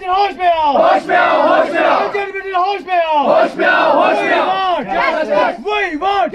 होश में आओ, होश में आओ, होश में आओ, होश में आओ, होश में आओ, होश में आओ। वही वोट,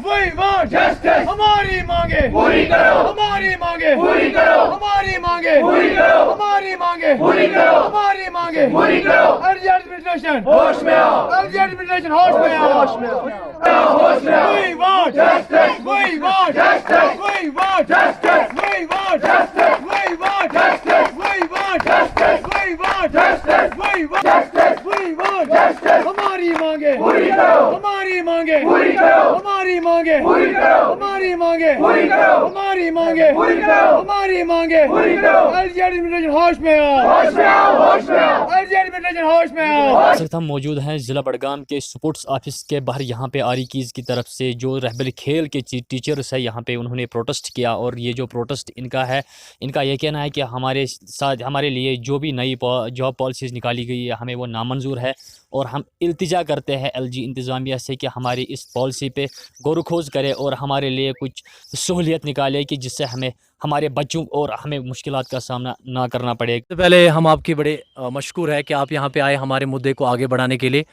वही वोट, जस्टिस हमारी मांगे पूरी करो, हमारी मांगे पूरी करो, हमारी मांगे पूरी करो, हमारी मांगे पूरी करो, हमारी मांगे पूरी करो। एडमिनिस्ट्रेशन होश में आओ, एडमिनिस्ट्रेशन होश में आओ, होश में आओ। वही वोट, जस्टिस वही वोट, जस्टिस वही वोट, जस्टिस वही वोट, जस्टिस वही वोट, जस्टिस वही वोट, जस्टिस वही वोट, जस्टिस वही वोट, जस्टिस वही वोट, जस्टिस हमारी मांगे पूरी करो, हमारी मांगे पूरी करो, हमारी मांगे पूरी करो, हमारी मांगे पूरी करो, हमारी मांगे पूरी करो, हमारी मांगे पूरी करो। एडमिनिस्ट्रेशन होश में आओ, होश में आओ, होश में आओ। एडमिनिस्ट्रेशन होश में आओ। इस वक्त हम मौजूद हैं ज़िला बडगाम के स्पोर्ट्स ऑफिस के बाहर। यहाँ पे आरी कीज़ की तरफ से जो रहबर खेल के टीचर्स है यहाँ पे उन्होंने प्रोटेस्ट किया, और ये जो प्रोटेस्ट इनका है, इनका ये कहना है कि हमारे साथ हमारे लिए जो भी नई जॉब पॉलिसीज़ निकाली गई है हमें वो नामंजूर है, और हम इल्तिजा करते हैं एलजी इंतज़ामिया से कि हमारी इस पॉलिसी पे गौर खोज करे और हमारे लिए कुछ सहूलियत निकाले कि जिससे हमें हमारे बच्चों और हमें मुश्किलात का सामना ना करना पड़े। सबसे पहले हम आपके बड़े मशकूर है कि आप यहाँ पे आए हमारे मुद्दे को आगे बढ़ाने के लिए।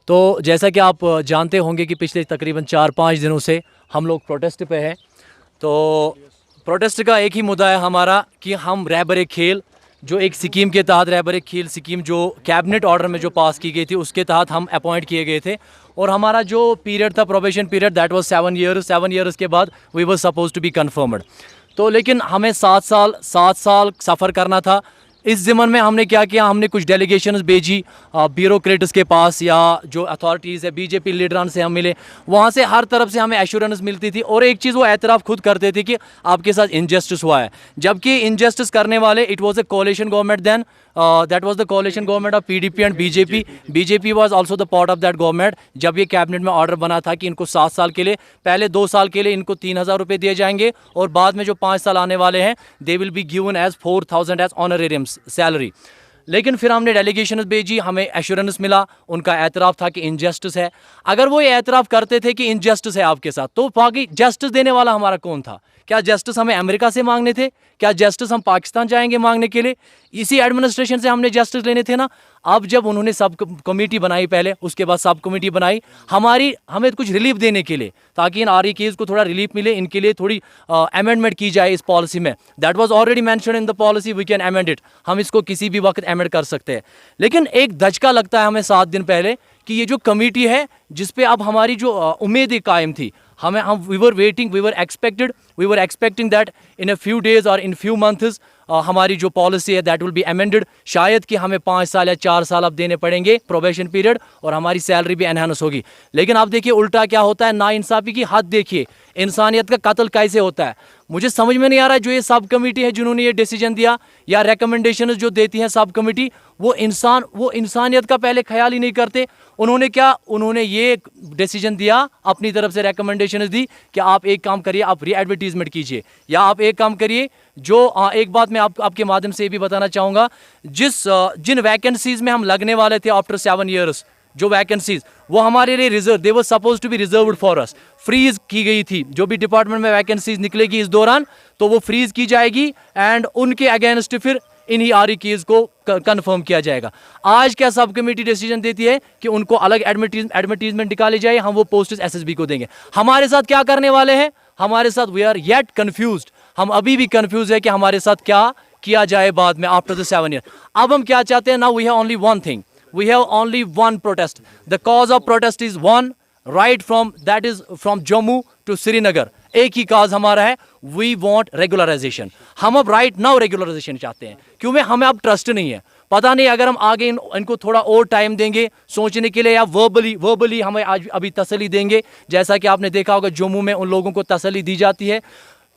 तो जैसा कि आप जानते होंगे कि पिछले तकरीबन 4-5 दिनों से हम लोग प्रोटेस्ट पे हैं। तो प्रोटेस्ट का एक ही मुद्दा है हमारा कि हम रहबर खेल जो एक स्कीम के तहत, रहबर खेल स्कीम जो कैबिनेट ऑर्डर में जो पास की गई थी उसके तहत हम अपॉइंट किए गए थे, और हमारा जो पीरियड था probation period that was 7 years. 7 years के बाद we were suppose to be confirmed. तो लेकिन हमें 7 साल सफ़र करना था। इस ज़िमन में हमने क्या किया, हमने कुछ डेलीगेशंस भेजी ब्यूरोक्रेट्स के पास या जो अथॉरिटीज़ है, बीजेपी लीडरान से हम मिले। वहाँ से हर तरफ से हमें एश्योरेंस मिलती थी, और एक चीज़ वो एतराफ़ खुद करते थे कि आपके साथ इनजस्टिस हुआ है, जबकि इनजस्टिस करने वाले it was a coalition government then, that was the coalition government of PDP and BJP. BJP was also the part of that government. जब ये कैबिनेट में ऑर्डर बना था कि इनको 7 साल के लिए, पहले 2 साल के लिए इनको 3000 रुपये दिए जाएंगे, और बाद में जो 5 साल आने वाले हैं they will be given as 4000 as honorarium salary. लेकिन फिर हमने डेलीगेशन भेजी, हमें एश्योरेंस मिला, उनका एतराफ़ था कि इनजस्टिस है। अगर वो ये एतराफ़ करते थे कि इनजस्टिस है आपके साथ, तो बाकी जस्टिस देने वाला हमारा कौन था? क्या जस्टिस हमें अमेरिका से मांगने थे? क्या जस्टिस हम पाकिस्तान जाएंगे मांगने के लिए? इसी एडमिनिस्ट्रेशन से हमने जस्टिस लेने थे ना। अब जब उन्होंने सब कमेटी बनाई, पहले उसके बाद सब कमेटी बनाई हमें कुछ रिलीफ देने के लिए, ताकि इन आर केस को थोड़ा रिलीफ मिले, इनके लिए थोड़ी अमेंडमेंट की जाए इस पॉलिसी में। That was already mention in the policy, we can amend it. हम इसको किसी भी वक्त अमेंड कर सकते हैं। लेकिन एक धचका लगता है हमें 7 दिन पहले कि ये जो कमेटी है जिस पे अब हमारी जो उम्मीद कायम थी, we were waiting, we were expecting that in a few days or in few months हमारी जो पॉलिसी है दैट विल बी अमेंडेड। शायद कि हमें 5 साल या 4 साल अब देने पड़ेंगे प्रोबेशन पीरियड, और हमारी सैलरी भी एनहांस होगी। लेकिन आप देखिए उल्टा क्या होता है, नाइंसाफ़ी की हद देखिए, इंसानियत का कत्ल कैसे होता है। मुझे समझ में नहीं आ रहा है जो ये सब कमेटी है जिन्होंने ये डिसीजन दिया या रिकमेंडेशन जो देती है सब कमेटी, वो इंसानियत का पहले ख्याल ही नहीं करते। उन्होंने ये डिसीजन दिया, अपनी तरफ से रिकमेंडेशन दी कि आप एक काम करिए, आप री एडवर्टीजमेंट कीजिए, या आप एक काम करिए जो एक बात मैं आपके माध्यम से ये भी बताना चाहूँगा, जिन वैकेंसीज में हम लगने वाले थे आफ्टर 7 ईयर्स, जो वैकेंसीज वो हमारे लिए reserve, they were suppose to be reserved for us, freeze की गई थी। जो भी डिपार्टमेंट में वैकेंसीज निकलेगी इस दौरान तो वो फ्रीज की जाएगी, एंड उनके अगेंस्ट फिर इन्हीं आरी केस को कंफर्म किया जाएगा। आज क्या सब कमेटी डिसीजन देती है कि उनको अलग एडवर्टीजमेंट निकाली जाए, हम वो पोस्ट एसएसबी को देंगे। हमारे साथ क्या करने वाले हैं? हमारे साथ वी आर येट कन्फ्यूज्ड, हम अभी भी कन्फ्यूज है कि हमारे साथ क्या किया जाए बाद में आफ्टर द 7 ईयर। अब हम क्या चाहते हैं? Now we have only one thing, we have only one protest. The cause of protest is one, right from that is from Jammu to Srinagar. एक ही काज हमारा है, we want regularization. हम अब right now regularization चाहते हैं, क्योंकि हमें अब ट्रस्ट नहीं है। पता नहीं अगर हम आगे इनको थोड़ा और टाइम देंगे सोचने के लिए, या वर्बली हमें आज अभी तसल्ली देंगे, जैसा कि आपने देखा होगा जम्मू में उन लोगों को तसल्ली दी जाती है,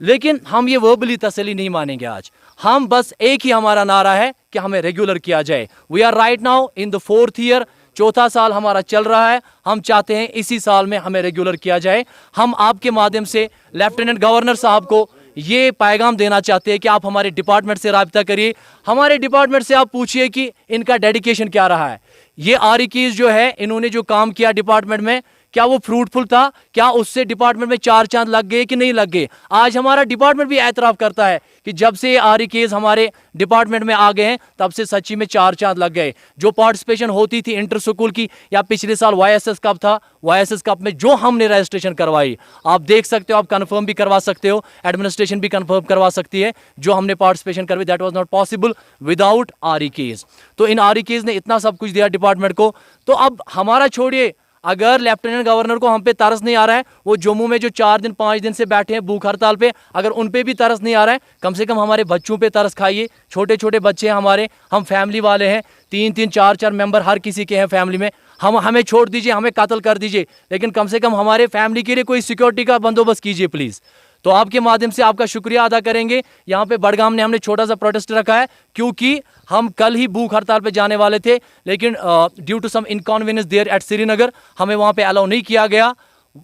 लेकिन हम ये वर्बली तसल्ली नहीं मानेंगे। आज हम बस एक ही हमारा नारा है कि हमें रेगुलर किया जाए। We are right now in the 4th year, 4था साल हमारा चल रहा है। हम चाहते हैं इसी साल में हमें रेगुलर किया जाए। हम आपके माध्यम से लेफ्टिनेंट गवर्नर साहब को ये पैगाम देना चाहते हैं कि आप हमारे डिपार्टमेंट से राब्ता करिए, हमारे डिपार्टमेंट से आप पूछिए कि इनका डेडिकेशन क्या रहा है। ये आरी कीज जो है, इन्होंने जो काम किया डिपार्टमेंट में, क्या वो फ्रूटफुल था? क्या उससे डिपार्टमेंट में 4 चांद लग गए कि नहीं लग गए? आज हमारा डिपार्टमेंट भी एतराफ़ करता है कि जब से आरी केस हमारे डिपार्टमेंट में आ गए हैं तब से सच्ची में 4 चांद लग गए। जो पार्टिसिपेशन होती थी इंटर स्कूल की, या पिछले साल YSS कप था, YSS कप में जो हमने रजिस्ट्रेशन करवाई, आप देख सकते हो, आप कंफर्म भी करवा सकते हो, एडमिनिस्ट्रेशन भी कंफर्म करवा सकती है, जो हमने पार्टिसिपेशन करवाई that was not possible without आरी केस। तो इन आरी केस ने इतना सब कुछ दिया डिपार्टमेंट को। तो अब हमारा छोड़िए, अगर लेफ्टिनेंट गवर्नर को हम पे तरस नहीं आ रहा है, वो जम्मू में जो 4 दिन 5 दिन से बैठे हैं भूख हड़ताल पे, अगर उन पे भी तरस नहीं आ रहा है, कम से कम हमारे बच्चों पे तरस खाइए। छोटे छोटे बच्चे हैं हमारे, हम फैमिली वाले हैं, 3-3 4-4 मेंबर हर किसी के हैं फैमिली में। हमें छोड़ दीजिए, हमें कत्ल कर दीजिए, लेकिन कम से कम हमारे फैमिली के लिए कोई सिक्योरिटी का बंदोबस्त कीजिए प्लीज़। तो आपके माध्यम से आपका शुक्रिया अदा करेंगे। यहाँ पे बड़गाम ने हमने छोटा सा प्रोटेस्ट रखा है, क्योंकि हम कल ही भूख हड़ताल पे जाने वाले थे, लेकिन due to some inconvenience there at Srinagar हमें वहाँ पे अलाउ नहीं किया गया।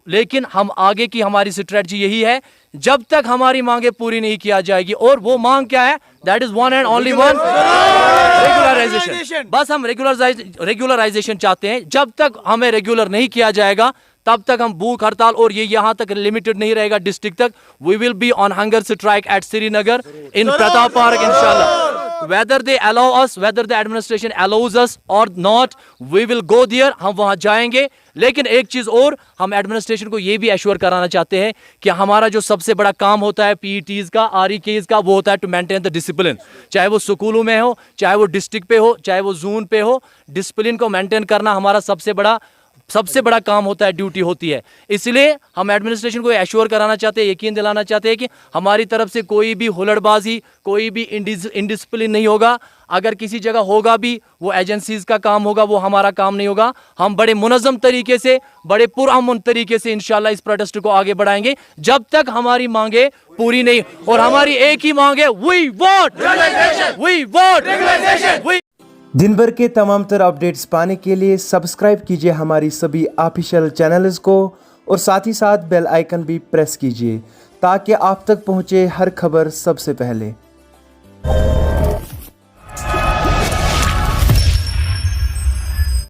लेकिन हम आगे की हमारी स्ट्रेटजी यही है, जब तक हमारी मांगे पूरी नहीं किया जाएगी, और वो मांग क्या है? That is one and only one, regularisation. बस हम रेगुलराइजेशन चाहते हैं। जब तक हमें रेगुलर नहीं किया जाएगा तब तक हम भूख हड़ताल, और ये यहाँ तक लिमिटेड नहीं रहेगा, डिस्ट्रिक्ट तक। We will be on hunger strike at Srinagar in Pratap park इंशाल्लाह। Whether they allow us, whether the administration allows us or not, we will go there, हम वहां जाएंगे। लेकिन एक चीज और, हम एडमिनिस्ट्रेशन को ये भी एश्योर कराना चाहते हैं कि हमारा जो सबसे बड़ा काम होता है PETs का, REKs का, वो होता है टू मेंटेन द डिसिप्लिन। चाहे वो स्कूलों में हो, चाहे वो डिस्ट्रिक्ट पे हो, चाहे वो जोन पे हो, डिसिप्लिन को मेंटेन करना हमारा सबसे बड़ा काम होता है, ड्यूटी होती है। इसलिए हम एडमिनिस्ट्रेशन को एश्योर कराना चाहते हैं, यकीन दिलाना चाहते हैं कि हमारी तरफ से कोई भी हुलड़बाजी, कोई भी इनडिसिप्लिन नहीं होगा। अगर किसी जगह होगा भी, वो एजेंसीज का काम होगा, वो हमारा काम नहीं होगा। हम बड़े मुनज़्ज़म तरीके से, बड़े पुरअमन तरीके से इंशाल्लाह इस प्रोटेस्ट को आगे बढ़ाएंगे, जब तक हमारी मांगे पूरी नहीं। और हमारी एक ही मांग है, वी वांट रेगुलाइजेशन। दिन भर के तमाम तर अपडेट्स पाने के लिए सब्सक्राइब कीजिए हमारी सभी ऑफिशियल चैनल्स को, और साथ ही साथ बेल आइकन भी प्रेस कीजिए ताकि आप तक पहुंचे हर खबर सबसे पहले।